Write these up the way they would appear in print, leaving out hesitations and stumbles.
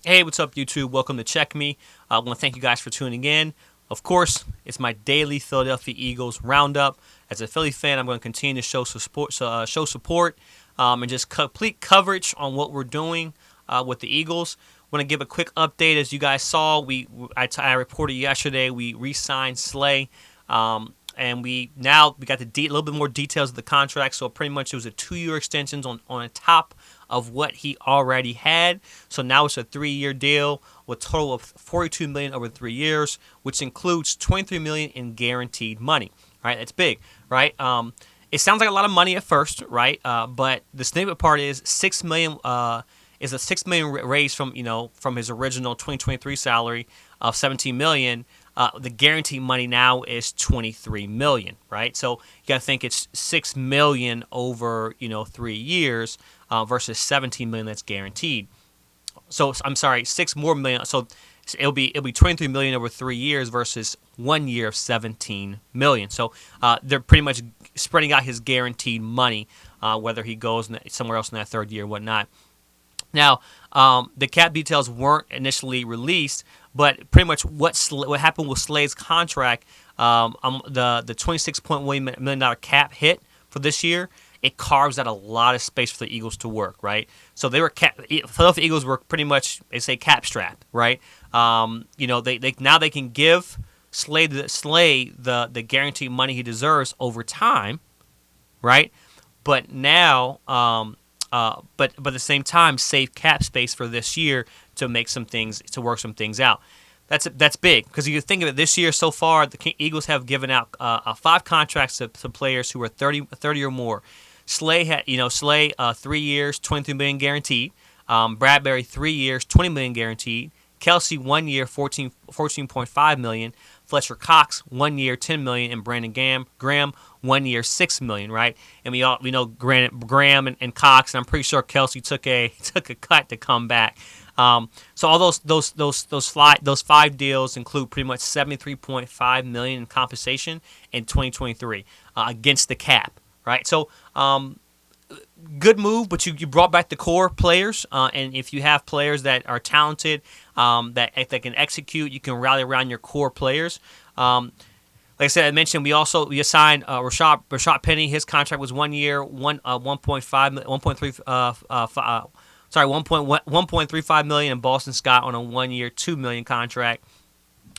Hey, what's up, YouTube? Welcome to Check Me. I want to thank you guys for tuning in. Of course, it's my daily Philadelphia Eagles roundup. As a Philly fan, I'm going to continue to show support, and just complete coverage on what we're doing with the Eagles. Want to give a quick update. As you guys saw, I reported yesterday we re-signed Slay. And we got a little bit more details of the contract. So pretty much it was a 2-year extension on the top of what he already had. So now it's a 3-year deal with a total of $42 million over 3 years, which includes $23 million in guaranteed money. Right, that's big, right? It sounds like a lot of money at first, right? But the snippet part is $6 million. Is a $6 million raise from his original 2023 salary of $17 million. The guaranteed money now is $23 million, right? So you got to think it's $6 million over 3 years versus $17 million that's guaranteed. So I'm sorry, $6 more million. So it'll be $23 million over 3 years versus 1 year of $17 million. So they're pretty much spreading out his guaranteed money, whether he goes somewhere else in that third year or whatnot. Now, the cap details weren't initially released, but pretty much what happened with Slay's contract, the $26.1 million cap hit for this year, it carves out a lot of space for the Eagles to work, right? So Philadelphia Eagles were pretty much, they say, cap strapped, right? They now they can give Slay the guaranteed money he deserves over time, right? But now, but at the same time, save cap space for this year to work some things out. That's big because if you think of it, this year so far, the Eagles have given out 5 contracts to players who are 30 or more. Slay had 3 years, $23 million guaranteed. Bradbury 3 years, $20 million guaranteed. Kelsey 1 year, $14.5 million. Fletcher Cox 1 year, $10 million, and Brandon Graham 1 year, $6 million. Right, and we know Graham and Cox, and I'm pretty sure Kelsey took a cut to come back. So all those 5 deals include pretty much $73.5 million in compensation in 2023 against the cap. Right, so good move, but you brought back the core players, and if you have players that are talented, that can execute, you can rally around your core players. Like I said, I mentioned we assigned Rashad Penny. His contract was 1 year, 1.35 million, and Boston Scott on a 1 year, $2 million contract.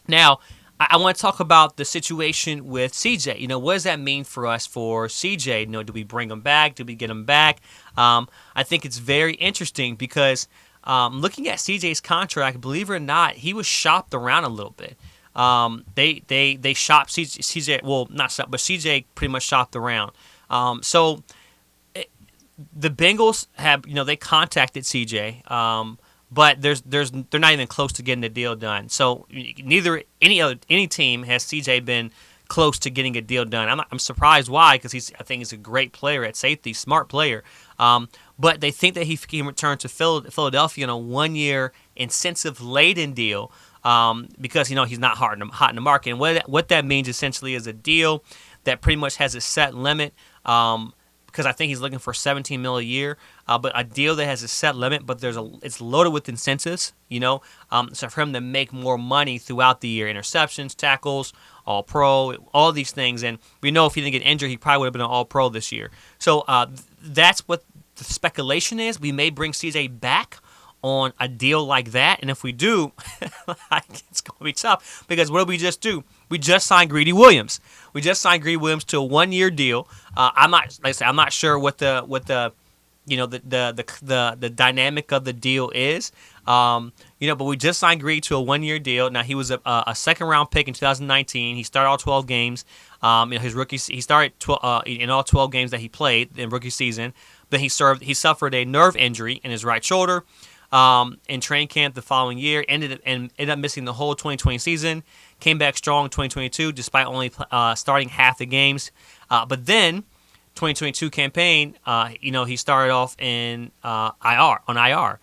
Now, I want to talk about the situation with CJ. What does that mean for us for CJ? Do we bring him back? Do we get him back? I think it's very interesting because looking at CJ's contract, believe it or not, he was shopped around a little bit. They shopped CJ. Well, not shopped, but CJ pretty much shopped around. So the Bengals have they contacted CJ. But they're not even close to getting the deal done. So neither any team has CJ been close to getting a deal done. I'm surprised why, because I think he's a great player at safety, smart player. But they think that he can return to Philadelphia in a 1 year incentive laden deal because he's not hot in the market. And what that means essentially is a deal that pretty much has a set limit. Because I think he's looking for $17 million a year, but a deal that has a set limit, but it's loaded with incentives, so for him to make more money throughout the year, interceptions, tackles, All-Pro, all these things, and we know if he didn't get injured, he probably would have been an All-Pro this year. So that's what the speculation is. We may bring CJ back on a deal like that, and if we do, it's going to be tough because what did we just do? We just signed Greedy Williams. We just signed Greedy Williams to a 1 year deal. I'm not sure what the dynamic of the deal is. But we just signed Greedy to a 1 year deal. Now he was a second round pick in 2019. He started all 12 games. His rookie he started in all 12 games that he played in rookie season. Then he suffered a nerve injury in his right shoulder. In training camp the following year, ended up missing the whole 2020 season. Came back strong in 2022 despite only starting half the games. But then 2022 campaign, he started off in IR.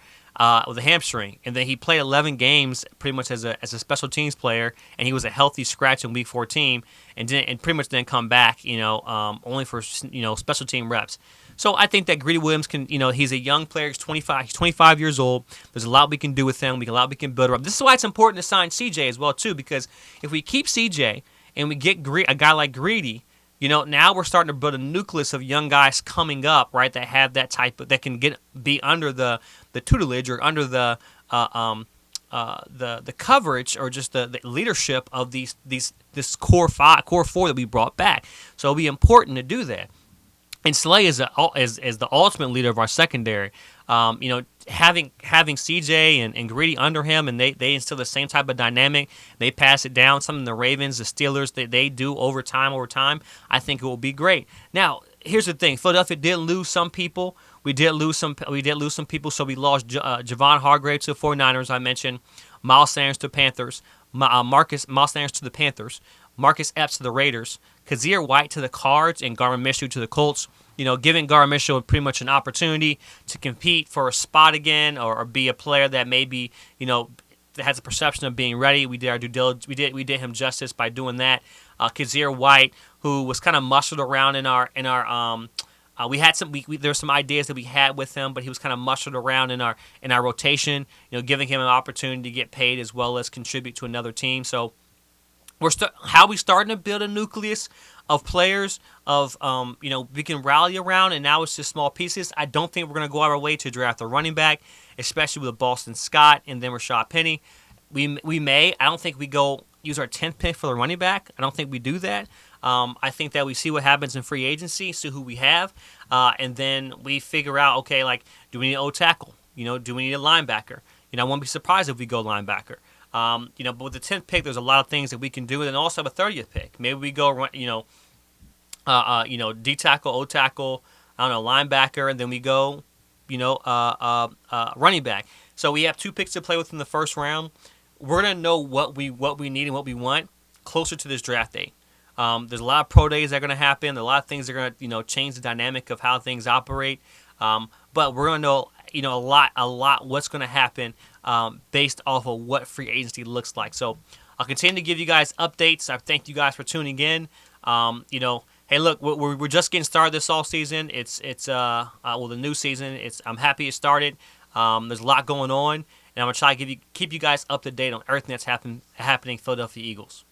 with a hamstring, and then he played 11 games pretty much as a special teams player, and he was a healthy scratch in Week 14, and pretty much didn't come back, only for special team reps. So I think that Greedy Williams can, he's a young player. He's 25. He's 25 years old. There's a lot we can do with him. A lot we can build up. This is why it's important to sign CJ as well too, because if we keep CJ and we get a guy like Greedy, now we're starting to build a nucleus of young guys coming up, right? That have that that can be under the tutelage or under the coverage or just the leadership of this core four that we brought back. So it'll be important to do that. And Slay is the ultimate leader of our secondary. Having CJ and Greedy under him, and they instill the same type of dynamic. They pass it down. Something the Ravens, the Steelers, they do over time. I think it will be great. Now, here's the thing: Philadelphia did lose some people. We did lose some people. So we lost Javon Hargrave to the 49ers. I mentioned Miles Sanders to the Panthers. Miles Sanders to the Panthers. Marcus Epps to the Raiders. Kazir White to the Cards, and Gardner Minshew to the Colts. Giving Gardner Minshew pretty much an opportunity to compete for a spot again, or be a player that maybe that has a perception of being ready. We did our due diligence. We did him justice by doing that. Kazir White, who was kind of muscled around in our we had some there were some ideas that we had with him, but he was kind of muscled around in our rotation. Giving him an opportunity to get paid as well as contribute to another team. So. How we starting to build a nucleus of players we can rally around, and now it's just small pieces. I don't think we're going to go out of our way to draft a running back, especially with Boston Scott and then Rashad Penny. We may. I don't think we go use our 10th pick for the running back. I don't think we do that. I think that we see what happens in free agency, see who we have, and then we figure out, okay, like, do we need an O tackle? Do we need a linebacker? I won't be surprised if we go linebacker. But with the 10th pick, there's a lot of things that we can do, and then also have a 30th pick. Maybe we go, D tackle, O tackle, linebacker, and then we go, running back. So we have 2 picks to play with in the first round. We're gonna know what we need and what we want closer to this draft date. There's a lot of pro days that are gonna happen. There's a lot of things that are gonna change the dynamic of how things operate. But we're gonna know a lot what's gonna happen based off of what free agency looks like. So I'll continue to give you guys updates. I thank you guys for tuning in. Hey, look, we're just getting started this off season. It's the new season. I'm happy it started. There's a lot going on, and I'm gonna try to keep you guys up to date on everything that's happening Philadelphia Eagles.